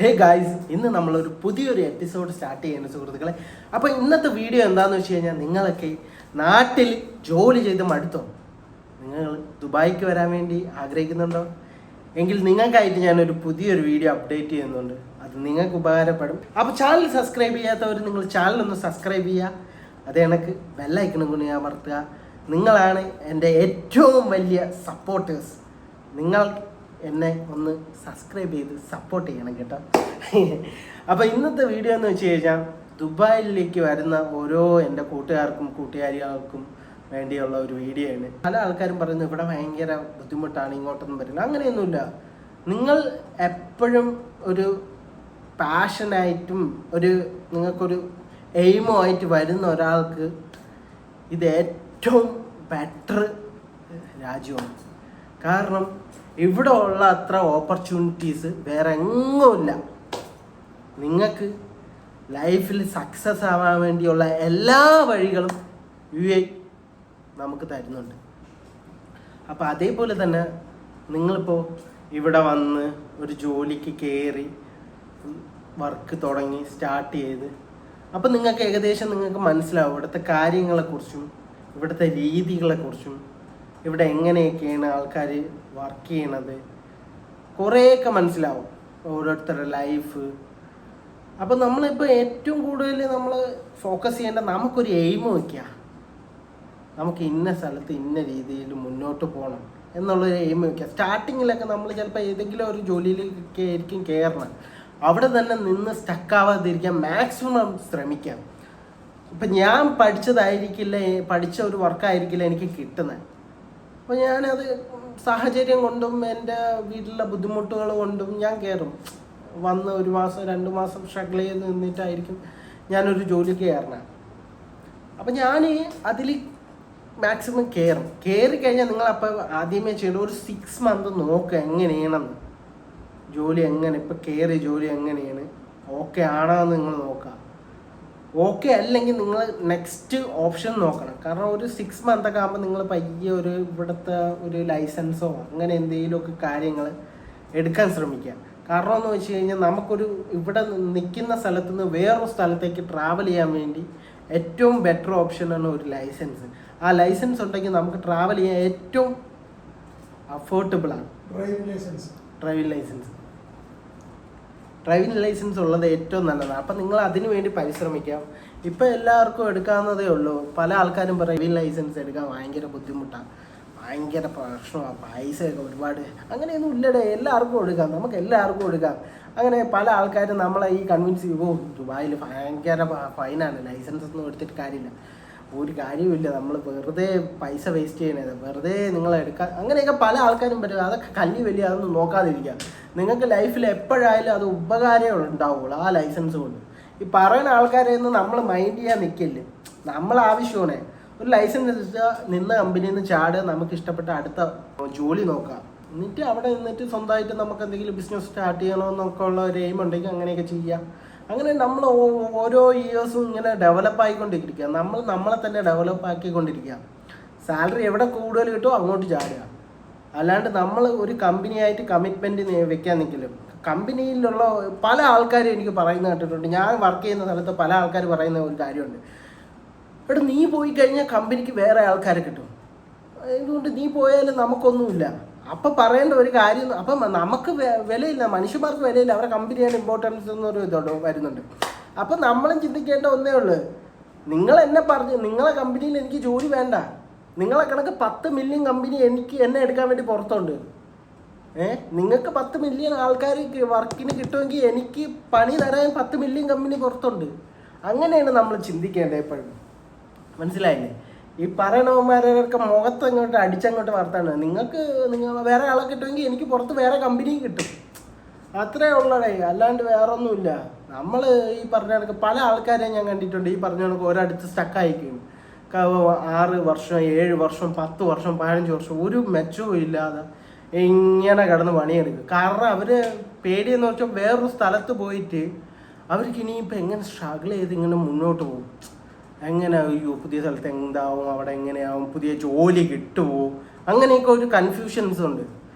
Hey guys, ഇന്ന് നമ്മളൊരു പുതിയൊരു എപ്പിസോഡ് സ്റ്റാർട്ട് ചെയ്യുന്ന സുഹൃത്തുക്കളെ. അപ്പോൾ ഇന്നത്തെ വീഡിയോ എന്താണെന്ന് വെച്ച് കഴിഞ്ഞാൽ, നിങ്ങളൊക്കെ നാട്ടിൽ ജോലി ചെയ്ത് മടുത്തോ? നിങ്ങൾ ദുബായിക്ക് വരാൻ വേണ്ടി ആഗ്രഹിക്കുന്നുണ്ടോ? എങ്കിൽ നിങ്ങൾക്കായിട്ട് ഞാനൊരു പുതിയൊരു വീഡിയോ അപ്ഡേറ്റ് ചെയ്യുന്നുണ്ട്. അത് നിങ്ങൾക്ക് ഉപകാരപ്പെടും. അപ്പോൾ ചാനൽ സബ്സ്ക്രൈബ് ചെയ്യാത്തവർ നിങ്ങൾ ചാനലൊന്ന് സബ്സ്ക്രൈബ് ചെയ്യുക. അത് എനിക്ക് ബെല്ലൈക്കണും കൊണ്ട് ഞാൻ അമർത്തുക. നിങ്ങളാണ് എൻ്റെ ഏറ്റവും വലിയ സപ്പോർട്ടേഴ്സ്. നിങ്ങൾ എന്നെ ഒന്ന് സബ്സ്ക്രൈബ് ചെയ്ത് സപ്പോർട്ട് ചെയ്യണം കേട്ടോ. അപ്പോൾ ഇന്നത്തെ വീഡിയോ എന്ന് വെച്ച് കഴിഞ്ഞാൽ, ദുബായിലേക്ക് വരുന്ന ഓരോ എൻ്റെ കൂട്ടുകാർക്കും കൂട്ടുകാരികൾക്കും വേണ്ടിയുള്ള ഒരു വീഡിയോ ആണ്. പല ആൾക്കാരും പറയുന്നു ഇവിടെ ഭയങ്കര ബുദ്ധിമുട്ടാണ്, ഇങ്ങോട്ടൊന്നും പറ്റില്ല. അങ്ങനെയൊന്നുമില്ല. നിങ്ങൾ എപ്പോഴും ഒരു പാഷനായിട്ടും നിങ്ങൾക്കൊരു എയിമോ ആയിട്ട് വരുന്ന ഒരാൾക്ക് ഇത് ഏറ്റവും ബെറ്റർ രാജ്യമാണ്. കാരണം ഇവിടെ ഉള്ള അത്ര ഓപ്പർച്യൂണിറ്റീസ് വേറെ എങ്ങുമില്ല. നിങ്ങൾക്ക് ലൈഫിൽ സക്സസ് ആവാൻ വേണ്ടിയുള്ള എല്ലാ വഴികളും UAE നമുക്ക് തരുന്നുണ്ട്. അപ്പോൾ അതേപോലെ തന്നെ നിങ്ങളിപ്പോൾ ഇവിടെ വന്ന് ഒരു ജോലിക്ക് കയറി വർക്ക് തുടങ്ങി സ്റ്റാർട്ട് ചെയ്ത്, അപ്പോൾ നിങ്ങൾക്ക് ഏകദേശം നിങ്ങൾക്ക് മനസ്സിലാവും ഇവിടുത്തെ കാര്യങ്ങളെക്കുറിച്ചും ഇവിടുത്തെ രീതികളെക്കുറിച്ചും ഇവിടെ എങ്ങനെയൊക്കെയാണ് ആൾക്കാർ വർക്ക് ചെയ്യണത്, കുറേയൊക്കെ മനസ്സിലാവും ഓരോരുത്തരുടെ ലൈഫ്. അപ്പോൾ നമ്മളിപ്പോൾ ഏറ്റവും കൂടുതൽ നമ്മൾ ഫോക്കസ് ചെയ്യേണ്ട നമുക്കൊരു എയിം വയ്ക്കുക. നമുക്ക് ഇന്ന സ്ഥലത്ത് ഇന്ന രീതിയിൽ മുന്നോട്ട് പോകണം എന്നുള്ളൊരു എയിം വയ്ക്കുക. സ്റ്റാർട്ടിങ്ങിലൊക്കെ നമ്മൾ ചിലപ്പോൾ ഏതെങ്കിലും ഒരു ജോലിയിലേക്ക് ആയിരിക്കും കയറണം. അവിടെ തന്നെ നിന്ന് സ്റ്റക്കാവാതിരിക്കാൻ മാക്സിമം ശ്രമിക്കാം. ഇപ്പം ഞാൻ പഠിച്ച ഒരു വർക്കായിരിക്കില്ല എനിക്ക് കിട്ടുന്നത്. അപ്പോൾ ഞാനത് സാഹചര്യം കൊണ്ടും എൻ്റെ വീട്ടിലെ ബുദ്ധിമുട്ടുകൾ കൊണ്ടും ഞാൻ കയറും. വന്ന് 1 മാസം 2 മാസം സ്ട്രഗിൾ ചെയ്ത് നിന്നിട്ടായിരിക്കും ഞാനൊരു ജോലിക്ക് കയറണം. അപ്പം ഞാൻ അതിൽ മാക്സിമം കയറി കഴിഞ്ഞാൽ നിങ്ങളപ്പോൾ ആദ്യമേ ചെയ്യേണ്ട ഒരു 6 മന്ത് നോക്കുക എങ്ങനെയാണെന്ന്. ജോലി എങ്ങനെ, ഇപ്പോൾ കയറി ജോലി എങ്ങനെയാണ്, ഓക്കെ ആണോ എന്ന് നിങ്ങൾ നോക്കുക. ഓക്കെ അല്ലെങ്കിൽ നിങ്ങൾ നെക്സ്റ്റ് ഓപ്ഷൻ നോക്കണം. കാരണം ഒരു 6 മന്തൊക്കെ ആകുമ്പോൾ നിങ്ങൾ പയ്യെ ഇവിടുത്തെ ഒരു ലൈസൻസോ അങ്ങനെ എന്തെങ്കിലുമൊക്കെ കാര്യങ്ങൾ എടുക്കാൻ ശ്രമിക്കുക. കാരണം എന്ന് വെച്ച് കഴിഞ്ഞാൽ ഇവിടെ നിൽക്കുന്ന സ്ഥലത്ത് നിന്ന് വേറൊരു സ്ഥലത്തേക്ക് ട്രാവൽ ചെയ്യാൻ വേണ്ടി ഏറ്റവും ബെറ്റർ ഓപ്ഷനാണ് ഒരു ലൈസൻസ്. ആ ലൈസൻസ് ഉണ്ടെങ്കിൽ നമുക്ക് ട്രാവൽ ചെയ്യാൻ ഏറ്റവും അഫോർഡബിളാണ്. ഡ്രൈവിംഗ് ലൈസൻസ് ഉള്ളത് ഏറ്റവും നല്ലതാണ്. അപ്പം നിങ്ങൾ അതിനു വേണ്ടി പരിശ്രമിക്കാം. ഇപ്പം എല്ലാവർക്കും എടുക്കാവുന്നതേ ഉള്ളൂ. പല ആൾക്കാരും ഡ്രൈവിംഗ് ലൈസൻസ് എടുക്കാൻ ഭയങ്കര ബുദ്ധിമുട്ടാണ്, ഭയങ്കര പ്രശ്നമാണ്, പൈസയൊക്കെ ഒരുപാട്. അങ്ങനെയൊന്നും ഇല്ലടേ, നമുക്ക് എല്ലാവർക്കും എടുക്കാം. അങ്ങനെ പല ആൾക്കാരും നമ്മളെ ഈ കൺവിൻസ് ചെയ്യുമ്പോൾ ദുബായിൽ ഭയങ്കര ഫൈനാണ്, ലൈസൻസ് ഒന്നും എടുത്തിട്ട് കാര്യമില്ല, ഒരു കാര്യമില്ല, നമ്മൾ വെറുതെ പൈസ വേസ്റ്റ് ചെയ്യണത്, വെറുതെ നിങ്ങളെടുക്കാൻ. അങ്ങനെയൊക്കെ പല ആൾക്കാരും പറ്റും. അതൊക്കെ വലിയ അതൊന്നും നോക്കാതിരിക്കുക. നിങ്ങൾക്ക് ലൈഫിൽ എപ്പോഴായാലും അത് ഉപകാരമേ ഉണ്ടാവുള്ളൂ ആ ലൈസൻസ് കൊണ്ട്. ഈ പറയുന്ന ആൾക്കാരെയൊന്നും നമ്മൾ മൈൻഡ് ചെയ്യാൻ നിൽക്കില്ല. നമ്മൾ ആവശ്യമാണ് ഒരു ലൈസൻസ് എടുത്താൽ നിന്ന് കമ്പനിയിൽ നിന്ന് ചാടുക, നമുക്ക് ഇഷ്ടപ്പെട്ട അടുത്ത ജോലി നോക്കാം. എന്നിട്ട് അവിടെ നിന്നിട്ട് സ്വന്തമായിട്ട് നമുക്ക് എന്തെങ്കിലും ബിസിനസ് സ്റ്റാർട്ട് ചെയ്യണമെന്നൊക്കെ ഉള്ള ഒരു എയിം ഉണ്ടെങ്കിൽ അങ്ങനെയൊക്കെ ചെയ്യാം. അങ്ങനെ നമ്മൾ ഓരോ ഇയേഴ്സും ഇങ്ങനെ ഡെവലപ്പ് ആയിക്കൊണ്ടിരിക്കുക. നമ്മളെ തന്നെ ഡെവലപ്പ് ആക്കിക്കൊണ്ടിരിക്കുക. സാലറി എവിടെ കൂടുതൽ കിട്ടുമോ അങ്ങോട്ട് ചാടുക. അല്ലാണ്ട് നമ്മൾ ഒരു കമ്പനിയായിട്ട് കമ്മിറ്റ്മെൻറ്റ് വെക്കാൻ നിൽക്കില്ല. കമ്പനിയിലുള്ള പല ആൾക്കാരും എനിക്ക് പറയുന്നത് കേട്ടിട്ടുണ്ട്. ഞാൻ വർക്ക് ചെയ്യുന്ന സ്ഥലത്ത് പല ആൾക്കാർ പറയുന്ന ഒരു കാര്യമുണ്ട്, ഇവിടെ നീ പോയി കഴിഞ്ഞാൽ കമ്പനിക്ക് വേറെ ആൾക്കാരെ കിട്ടും, അതുകൊണ്ട് നീ പോയാലും നമുക്കൊന്നുമില്ല. അപ്പം പറയേണ്ട ഒരു കാര്യം, അപ്പം നമുക്ക് വിലയില്ല, മനുഷ്യന്മാർക്ക് വിലയില്ല, അവരുടെ കമ്പനിയാണ് ഇമ്പോർട്ടൻസ് എന്നൊരു ഇതുണ്ട് വരുന്നുണ്ട്. അപ്പം നമ്മളും ചിന്തിക്കേണ്ട ഒന്നേ ഉള്ളൂ, നിങ്ങളെ കമ്പനിയിൽ എനിക്ക് ജോലി വേണ്ട. നിങ്ങളെ കണക്ക് 10 മില്യൺ കമ്പനി എന്നെ എടുക്കാൻ വേണ്ടി പുറത്തുണ്ട്. നിങ്ങൾക്ക് 10 മില്യൺ ആൾക്കാർ വർക്കിന് കിട്ടുമെങ്കിൽ എനിക്ക് പണി തരാൻ 10 മില്യൺ കമ്പനി പുറത്തുണ്ട്. അങ്ങനെയാണ് നമ്മൾ ചിന്തിക്കേണ്ടത് എപ്പോഴും. മനസ്സിലായില്ലേ? ഈ പറയണവന്മാരൊക്കെ മുഖത്തങ്ങോട്ട് അടിച്ചങ്ങോട്ട് വർത്താണ്. നിങ്ങൾ വേറെ ആളെ കിട്ടുമെങ്കിൽ എനിക്ക് പുറത്ത് വേറെ കമ്പനിയും കിട്ടും, അത്രേ ഉള്ളടേ, അല്ലാണ്ട് വേറെ ഒന്നുമില്ല. നമ്മൾ ഈ പറഞ്ഞ കണക്ക് പല ആൾക്കാരെയും ഞാൻ കണ്ടിട്ടുണ്ട്. ഈ പറഞ്ഞ കണക്ക് ഒരടുത്ത് സ്റ്റക്കായിക്കും 6 വർഷം 7 വർഷം 10 വർഷം 15 വർഷം ഒരു മെച്ചവും ഇല്ലാതെ ഇങ്ങനെ കിടന്ന് പണിയെടുക്കും. കാരണം അവർ പേടിയെന്ന് വെച്ചാൽ വേറൊരു സ്ഥലത്ത് പോയിട്ട് അവർക്ക് ഇനിയിപ്പോൾ എങ്ങനെ സ്ട്രഗിൾ ചെയ്ത് ഇങ്ങനെ മുന്നോട്ട് പോകും, എങ്ങനെ പുതിയ സ്ഥലത്ത് എന്താവും, അവിടെ എങ്ങനെയാവും, പുതിയ ജോലി കിട്ടുമോ, അങ്ങനെയൊക്കെ ഒരു കൺഫ്യൂഷൻസ് ഉണ്ട്.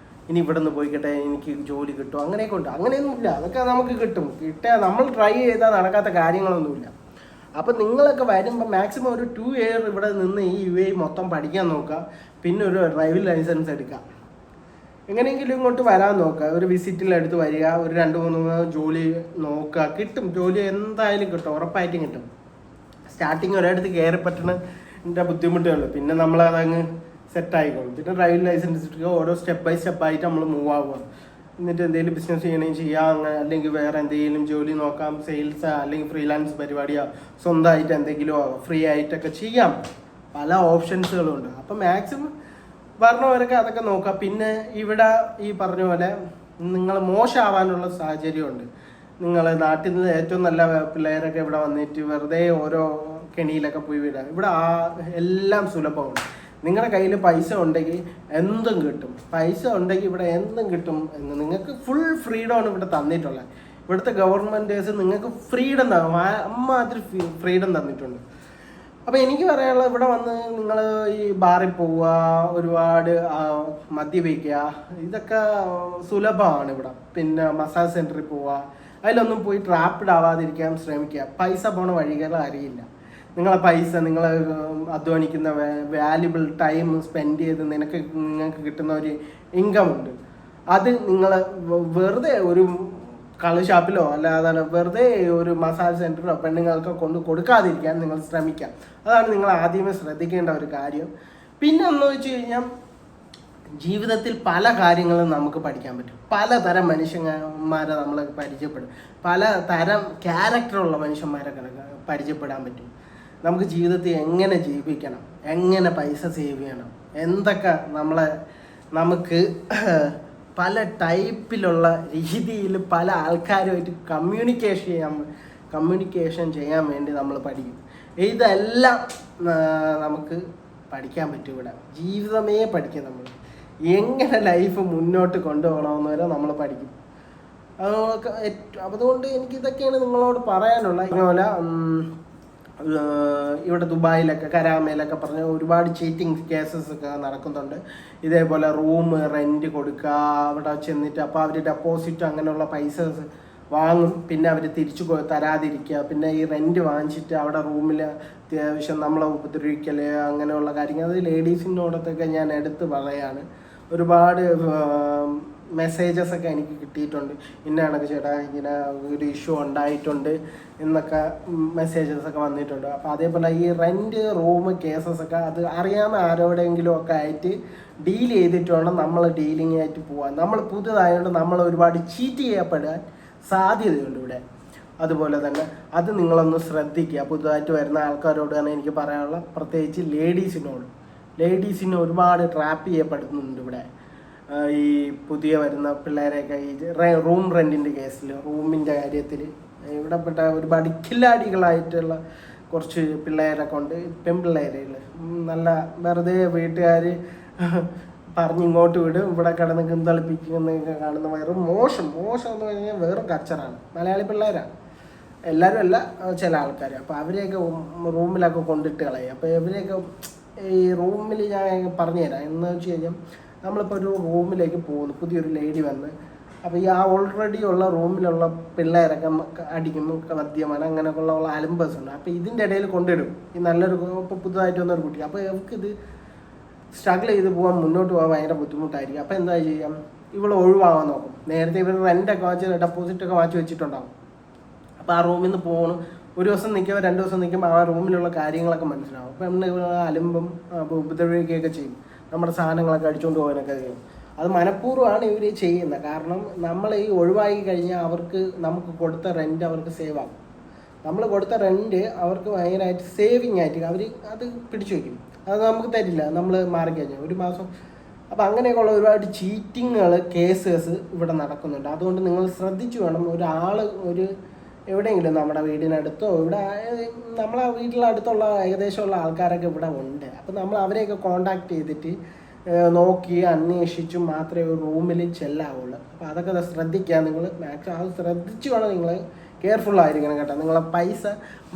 ഇനി ഇവിടെ നിന്ന് പോയിക്കട്ടെ എനിക്ക് ജോലി കിട്ടും, അങ്ങനെയൊക്കെ ഉണ്ട്. അങ്ങനെയൊന്നുമില്ല, അതൊക്കെ നമുക്ക് കിട്ടും. നമ്മൾ ട്രൈ ചെയ്താൽ നടക്കാത്ത കാര്യങ്ങളൊന്നുമില്ല. അപ്പം നിങ്ങളൊക്കെ വരുമ്പോൾ മാക്സിമം ഒരു 2 ഇയർ ഇവിടെ നിന്ന് ഈ UAE മൊത്തം പഠിക്കാൻ നോക്കുക. പിന്നെ ഒരു ഡ്രൈവിംഗ് ലൈസൻസ് എടുക്കുക. എങ്ങനെയെങ്കിലും ഇങ്ങോട്ട് വരാൻ നോക്കുക. ഒരു വിസിറ്റിലെടുത്ത് വരിക, ഒരു 2-3 ജോലി നോക്കുക. കിട്ടും, ജോലി എന്തായാലും കിട്ടും, ഉറപ്പായിട്ടും കിട്ടും. സ്റ്റാർട്ടിങ് ഒരിടത്ത് കയറി പറ്റണതിൻ്റെ ബുദ്ധിമുട്ടുള്ളൂ. പിന്നെ നമ്മളതങ്ങ് സെറ്റായിക്കോളും. പിന്നെ ഡ്രൈവിംഗ് ലൈസൻസ് എടുക്കുക. ഓരോ സ്റ്റെപ്പ് ബൈ സ്റ്റെപ്പായിട്ട് നമ്മൾ മൂവ് ആവുക. എന്നിട്ട് എന്തെങ്കിലും ബിസിനസ് ചെയ്യണമെങ്കിൽ ചെയ്യാം, അങ്ങനെ അല്ലെങ്കിൽ വേറെ എന്തെങ്കിലും ജോലി നോക്കാം, സെയിൽസ് അല്ലെങ്കിൽ ഫ്രീലാൻസ് പരിപാടിയോ സ്വന്തമായിട്ട് എന്തെങ്കിലുമോ ഫ്രീ ആയിട്ടൊക്കെ ചെയ്യാം. പല ഓപ്ഷൻസുകളുണ്ട്. അപ്പം മാക്സിമം പറഞ്ഞവരൊക്കെ അതൊക്കെ നോക്കാം. പിന്നെ ഇവിടെ ഈ പറഞ്ഞ പോലെ നിങ്ങൾ മോശമാവാനുള്ള സാഹചര്യമുണ്ട്. നിങ്ങൾ നാട്ടിൽ നിന്ന് ഏറ്റവും നല്ല പിള്ളേരൊക്കെ ഇവിടെ വന്നിട്ട് വെറുതെ ഓരോ കെണിയിലൊക്കെ പോയി വിടുക. ഇവിടെ എല്ലാം സുലഭമാണ്. നിങ്ങളുടെ കയ്യിൽ പൈസ ഉണ്ടെങ്കിൽ എന്തും കിട്ടും. പൈസ ഉണ്ടെങ്കിൽ ഇവിടെ എന്തും കിട്ടും എന്ന് നിങ്ങൾക്ക് ഫുൾ ഫ്രീഡമാണ് ഇവിടെ തന്നിട്ടുള്ളത്. ഇവിടുത്തെ ഗവൺമെൻറ്റേഴ്സ് നിങ്ങൾക്ക് ഫ്രീഡം തരും, അമ്മാതിരി ഫ്രീഡം തന്നിട്ടുണ്ട്. അപ്പോൾ എനിക്ക് പറയാനുള്ളത്, ഇവിടെ വന്ന് നിങ്ങൾ ഈ ബാറിൽ പോവുക, ഒരുപാട് മദ്യപിക്കുക, ഇതൊക്കെ സുലഭമാണ് ഇവിടെ. പിന്നെ മസാജ് സെൻറ്ററിൽ പോവുക, അതിലൊന്നും പോയി ട്രാപ്പിഡ് ആവാതിരിക്കാൻ ശ്രമിക്കുക. പൈസ പോണ വഴികൾ അറിയില്ല. നിങ്ങളെ പൈസ, നിങ്ങൾ അധ്വാനിക്കുന്ന വാല്യുബിൾ ടൈം സ്പെൻഡ് ചെയ്ത് നിങ്ങൾക്ക് കിട്ടുന്ന ഒരു ഇൻകം ഉണ്ട്. അത് നിങ്ങൾ വെറുതെ ഒരു കളർ ഷാപ്പിലോ അല്ലാതെ വെറുതെ ഒരു മസാജ് സെൻറ്ററിലോ പെണ്ണുങ്ങൾക്ക് കൊണ്ട് കൊടുക്കാതിരിക്കാൻ നിങ്ങൾ ശ്രമിക്കാം. അതാണ് നിങ്ങൾ ആദ്യമേ ശ്രദ്ധിക്കേണ്ട ഒരു കാര്യം. പിന്നെ എന്ന് വെച്ച് കഴിഞ്ഞാൽ ജീവിതത്തിൽ പല കാര്യങ്ങളും നമുക്ക് പഠിക്കാൻ പറ്റും. പലതരം മനുഷ്യന്മാരെ നമ്മൾ പരിചയപ്പെടും. പലതരം ക്യാരക്ടറുള്ള മനുഷ്യന്മാരെ പരിചയപ്പെടാൻ പറ്റും. നമുക്ക് ജീവിതത്തിൽ എങ്ങനെ ജീവിക്കണം, എങ്ങനെ പൈസ സേവ് ചെയ്യണം, എന്തൊക്കെ നമുക്ക് പല ടൈപ്പിലുള്ള രീതിയിൽ പല ആൾക്കാരുമായിട്ട് കമ്മ്യൂണിക്കേഷൻ ചെയ്യാൻ വേണ്ടി നമ്മൾ പഠിക്കും. ഇതെല്ലാം നമുക്ക് പഠിക്കാൻ പറ്റും ഇവിടെ. ജീവിതമേ പഠിക്കും. നമ്മൾ എങ്ങനെ ലൈഫ് മുന്നോട്ട് കൊണ്ടുപോകണമെന്ന് വരെ നമ്മൾ പഠിക്കും. അതുകൊണ്ട് എനിക്കിതൊക്കെയാണ് നിങ്ങളോട് പറയാനുള്ളത്. ഇതുപോലെ ഇവിടെ ദുബായിലൊക്കെ കരാമയിലൊക്കെ പറഞ്ഞ ഒരുപാട് ചീറ്റിംഗ് കേസസ് ഒക്കെ നടക്കുന്നുണ്ട്. ഇതേപോലെ റൂം റെൻറ്റ് കൊടുക്കുക, അവിടെ ചെന്നിട്ട് അപ്പോൾ അവർ ഡെപ്പോസിറ്റ് അങ്ങനെയുള്ള പൈസ വാങ്ങും, പിന്നെ അവർ തിരിച്ചു തരാതിരിക്കുക, പിന്നെ ഈ റെൻറ്റ് വാങ്ങിച്ചിട്ട് അവിടെ റൂമിൽ അത്യാവശ്യം നമ്മളെ ഉപദ്രവിക്കൽ, അങ്ങനെയുള്ള കാര്യങ്ങൾ. അത് ലേഡീസിനോടത്തൊക്കെ ഞാൻ എടുത്ത് പറയാണ്. ഒരുപാട് മെസ്സേജസ് ഒക്കെ എനിക്ക് കിട്ടിയിട്ടുണ്ട്. ഇന്നയാണൊക്കെ ചേട്ടാ ഇങ്ങനെ ഒരു ഇഷ്യൂ ഉണ്ടായിട്ടുണ്ട് എന്നൊക്കെ മെസ്സേജസ് ഒക്കെ വന്നിട്ടുണ്ട്. അപ്പോൾ അതേപോലെ ഈ റെൻറ്റ് റൂം കേസസ് ഒക്കെ അത് അറിയാവുന്ന ആരോടെങ്കിലും ഒക്കെ ആയിട്ട് ഡീൽ ചെയ്തിട്ട് വേണം നമ്മൾ ഡീലിംഗ് ആയിട്ട് പോകാൻ. നമ്മൾ പുതുതായതുകൊണ്ട് നമ്മൾ ഒരുപാട് ചീറ്റ് ചെയ്യപ്പെടാൻ സാധ്യതയുണ്ട് ഇവിടെ. അതുപോലെ തന്നെ അത് നിങ്ങളൊന്ന് ശ്രദ്ധിക്കുക. പുതുതായിട്ട് വരുന്ന ആൾക്കാരോടാണ് എനിക്ക് പറയാനുള്ള, പ്രത്യേകിച്ച് ലേഡീസിന് ഒരുപാട് ട്രാപ്പ് ചെയ്യപ്പെടുന്നുണ്ട് ഇവിടെ. ഈ പുതിയ വരുന്ന പിള്ളേരെയൊക്കെ ഈ റൂം റെൻറ്റിൻ്റെ കേസിൽ, റൂമിൻ്റെ കാര്യത്തിൽ ഇവിടെ പെട്ട ഒരുപാട് കില്ലാടികളായിട്ടുള്ള കുറച്ച് പിള്ളേരെ കൊണ്ട്, പെൺപിള്ളേരിൽ നല്ല വെറുതെ വീട്ടുകാർ പറഞ്ഞിങ്ങോട്ട് വിടും, ഇവിടെ കിടന്ന് കിന്തളിപ്പിക്കുന്നൊക്കെ കാണുന്ന വേറെ മോശം എന്ന് പറഞ്ഞാൽ വേറെ കൾച്ചറാണ്. മലയാളി പിള്ളേരാണ് എല്ലാവരും അല്ല, ചില ആൾക്കാർ. അപ്പോൾ അവരെയൊക്കെ റൂമിലൊക്കെ കൊണ്ടിട്ട് കളയും. അപ്പോൾ ഇവരെയൊക്കെ ഈ റൂമിൽ ഞാൻ പറഞ്ഞുതരാം. എന്ന് വെച്ച് കഴിഞ്ഞാൽ നമ്മളിപ്പോൾ ഒരു റൂമിലേക്ക് പോകുന്നു, പുതിയൊരു ലേഡി വന്ന്, അപ്പോൾ ഈ ഓൾറെഡി ഉള്ള റൂമിലുള്ള പിള്ളേരൊക്കെ അടിക്കും, മദ്യമാണ്, അങ്ങനെയൊക്കെയുള്ള അലമ്പേഴ്സ് ഉണ്ട്. അപ്പോൾ ഇതിൻ്റെ ഇടയിൽ കൊണ്ടിടും ഈ നല്ലൊരു, ഇപ്പോൾ പുതുതായിട്ട് വന്നൊരു കുട്ടി. അപ്പോൾ ഇവർക്കിത് സ്ട്രഗിൾ ചെയ്ത് പോകാൻ, മുന്നോട്ട് പോകാൻ ഭയങ്കര ബുദ്ധിമുട്ടായിരിക്കും. അപ്പോൾ എന്താ ചെയ്യാം, ഇവിടെ ഒഴിവാകാൻ നോക്കും. നേരത്തെ ഇവർ റെൻ്റൊക്കെ വാങ്ങിച്ച് ഡെപ്പോസിറ്റൊക്കെ വാങ്ങിച്ച് വെച്ചിട്ടുണ്ടാകും. അപ്പോൾ ആ റൂമിൽ നിന്ന് പോകണം, ഒരു ദിവസം നിൽക്കുമ്പോൾ 2 ദിവസം നിൽക്കുമ്പോൾ ആ റൂമിലുള്ള കാര്യങ്ങളൊക്കെ മനസ്സിലാവും. അപ്പോൾ നമ്മൾ അലമ്പും ഉപദ്രവിക്കുകയൊക്കെ ചെയ്യും, നമ്മുടെ സാധനങ്ങളൊക്കെ അടിച്ചുകൊണ്ട് പോകാനൊക്കെ ചെയ്യും. അത് മനഃപൂർവ്വമാണ് ഇവർ ചെയ്യുന്നത്. കാരണം നമ്മൾ ഈ ഒഴിവാക്കി കഴിഞ്ഞാൽ നമുക്ക് കൊടുത്ത റെൻറ്റ് അവർക്ക് സേവ് ആകും. നമ്മൾ കൊടുത്ത റെൻറ്റ് അവർക്ക് ഭയങ്കരമായിട്ട് സേവിങ് ആയിട്ട് അവർ അത് പിടിച്ചു വയ്ക്കും. അത് നമുക്ക് തരില്ല, നമ്മൾ മാറിക്കഴിഞ്ഞാൽ ഒരു മാസം. അപ്പോൾ അങ്ങനെയൊക്കെയുള്ള ഒരുപാട് ചീറ്റിങ്ങുകൾ, കേസസ് ഇവിടെ നടക്കുന്നുണ്ട്. അതുകൊണ്ട് നിങ്ങൾ ശ്രദ്ധിച്ചു വേണം. ഒരു എവിടെയെങ്കിലും നമ്മുടെ വീടിനടുത്തോ ഇവിടെ നമ്മളെ വീട്ടിലടുത്തുള്ള ഏകദേശമുള്ള ആൾക്കാരൊക്കെ ഇവിടെ ഉണ്ട്. അപ്പോൾ നമ്മൾ അവരെയൊക്കെ കോണ്ടാക്ട് ചെയ്തിട്ട് നോക്കി അന്വേഷിച്ചു മാത്രമേ ഒരു റൂമിൽ ചെല്ലാവുള്ളൂ. അപ്പോൾ അതൊക്കെ ശ്രദ്ധിക്കുക. നിങ്ങൾ മാക്സിമം അത് ശ്രദ്ധിച്ചു വേണം. നിങ്ങൾ കെയർഫുള്ളായിരിക്കണം കേട്ടോ. നിങ്ങളെ പൈസ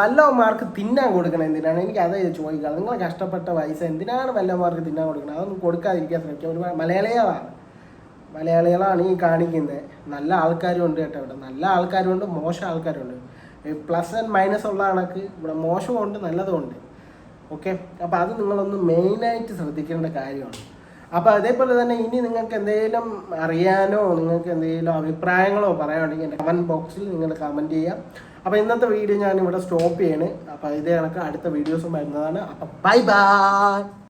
വല്ലവന്മാർക്ക് തിന്നാൻ കൊടുക്കണം. എന്തിനാണ്, എനിക്ക് അതേ ചോദിക്കാം. നിങ്ങൾ കഷ്ടപ്പെട്ട പൈസ എന്തിനാണ് വല്ലവന്മാർക്ക് തിന്നാൻ കൊടുക്കണം? അതൊന്നും കൊടുക്കാതിരിക്കാൻ ശ്രമിക്കുക. ഒരു മലയാളികളാണ്, മലയാളികളാണ് ഈ കാണിക്കുന്നത്. നല്ല ആൾക്കാരും ഉണ്ട് കേട്ടോ ഇവിടെ. നല്ല ആൾക്കാരും ഉണ്ട്, മോശം ആൾക്കാരുണ്ട്. പ്ലസ് ആൻഡ് മൈനസ് ഉള്ള കണക്ക് ഇവിടെ മോശമുണ്ട് നല്ലതുമുണ്ട്. ഓക്കെ, അപ്പോൾ അത് നിങ്ങളൊന്ന് മെയിനായിട്ട് ശ്രദ്ധിക്കേണ്ട കാര്യമാണ്. അപ്പോൾ അതേപോലെ തന്നെ ഇനി നിങ്ങൾക്ക് എന്തെങ്കിലും അറിയാനോ നിങ്ങൾക്ക് എന്തെങ്കിലും അഭിപ്രായങ്ങളോ പറയാനുണ്ടെങ്കിൽ എൻ്റെ കമൻറ്റ് ബോക്സിൽ നിങ്ങൾ കമൻറ്റ് ചെയ്യാം. അപ്പോൾ ഇന്നത്തെ വീഡിയോ ഞാൻ ഇവിടെ സ്റ്റോപ്പ് ചെയ്യാണ്. അപ്പോൾ ഇതേ കണക്ക് അടുത്ത വീഡിയോസും വരുന്നതാണ്. അപ്പോൾ ബൈ ബൈ.